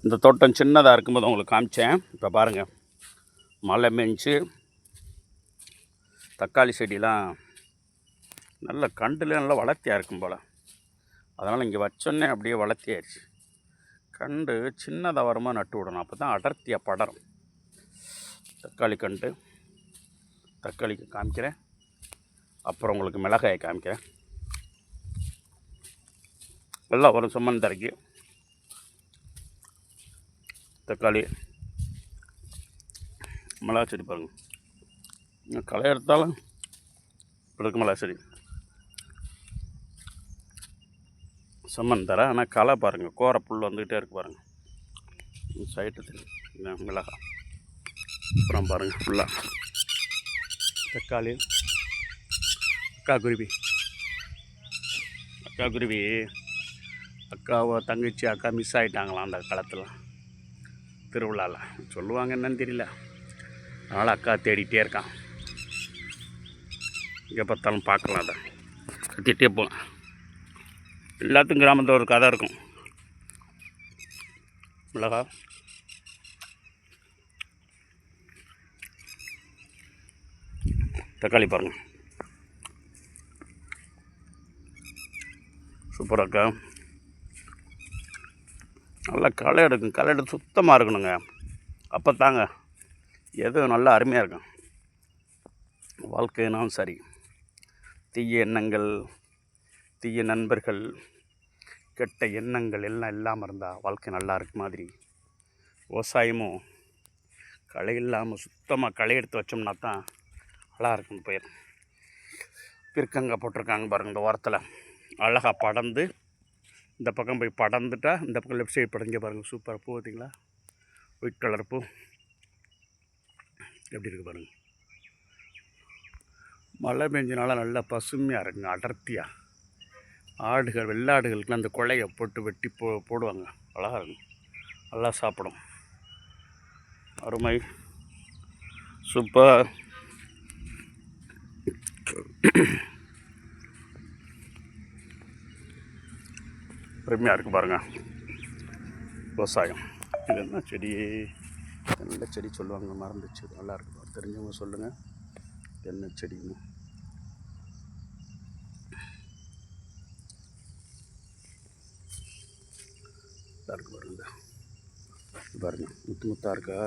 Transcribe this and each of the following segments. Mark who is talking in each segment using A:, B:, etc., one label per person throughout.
A: இந்த தோட்டம் சின்னதாக இருக்கும்போது உங்களுக்கு காமிச்சேன். இப்போ பாருங்கள், மழை மேய்ஞ்சி தக்காளி செடிலாம் நல்ல கண்டுல நல்லா வளர்த்தியாக இருக்கும் போல். அதனால் இங்கே வச்சோன்னே அப்படியே வளர்த்தியாச்சு. கண்டு சின்னதாக வருமா நட்டு விடணும், அப்போ தான் அடர்த்தியாக படரும். தக்காளி கண்டு தக்காளிக்கு காமிக்கிறேன், அப்புறம் உங்களுக்கு மிளகாயை காமிக்கிறேன். எல்லாம் வரும் சும்மந்தரைக்கு. தக்காளி மிளகா செடி பாருங்கள், களை எடுத்தாலும் இப்படி இருக்கு மிளகா செடி. சம்மந்தரை ஆனால் களை பாருங்கள், கோரை புல் வந்துக்கிட்டே இருக்கு பாருங்கள். சைட்டு மிளகா. அப்புறம் பாருங்கள் ஃபுல்லாக தக்காளி. அக்கா குருவி அக்காவை தங்கச்சி அக்கா மிஸ் ஆகிட்டாங்களாம் அந்த காலத்தில் திருவிழாவில். சொல்லுவாங்க என்னன்னு தெரியல. அதனால் அக்கா தேடிகிட்டே இருக்கான். எங்கே பார்த்தாலும் பார்க்கலாம், அதை கத்திகிட்டே போகலாம். எல்லாத்துக்கும் கிராமத்தில் ஒரு கதை இருக்கும். மிளகா, தக்காளி பாருங்கள், சூப்பராக்கா. நல்லா களை எடுக்கும். களை எடுத்து சுத்தமாக இருக்கணுங்க, அப்போ தாங்க எதுவும் நல்லா அருமையாக இருக்கும். வாழ்க்கைனாலும் சரி, தீய எண்ணங்கள், தீய நண்பர்கள், கெட்ட எண்ணங்கள் எல்லாம் இல்லாமல் இருந்தால் வாழ்க்கை நல்லா இருக்கு மாதிரி. விவசாயமும் களை இல்லாமல் சுத்தமாக களை எடுத்து வச்சோம்னா தான் நல்லா இருக்குன்னு போயிடும். பிற்கங்க போட்டிருக்காங்க பாருங்கள், இந்த ஓரத்தில் அழகாக படர்ந்து இந்த பக்கம் போய் படர்ந்துட்டா இந்த பக்கம் லெஃப்ட் சைடு படங்க பாருங்கள். சூப்பராக பூ பார்த்தீங்களா, ஒயிட் கலர் பூ எப்படி இருக்குது பாருங்கள். மழை பெஞ்சனால நல்லா பசுமையாக இருக்குங்க, அடர்த்தியாக. ஆடுகள், வெள்ளாடுகளுக்குலாம் அந்த கொலையை போட்டு வெட்டி போடுவாங்க. அழகாக இருக்கும், நல்லா சாப்பிடும். அருமை, சூப்பர். அருமையாக இருக்குது பாருங்கள் விவசாயம். இது என்ன செடி, நல்ல செடி சொல்லுவாங்க, மறந்துச்சு. நல்லா இருக்குது, தெரிஞ்சவங்க சொல்லுங்கள் என்ன செடின்னு. நல்லா இருக்கு பாருங்க, பாருங்கள் முத்து முத்தாக இருக்கா.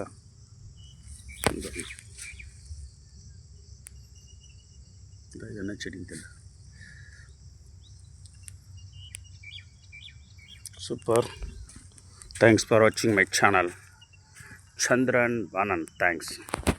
A: இது என்ன செடின்னு தெரியல. Super. Thanks for watching my channel. Chandran Anand. Thanks.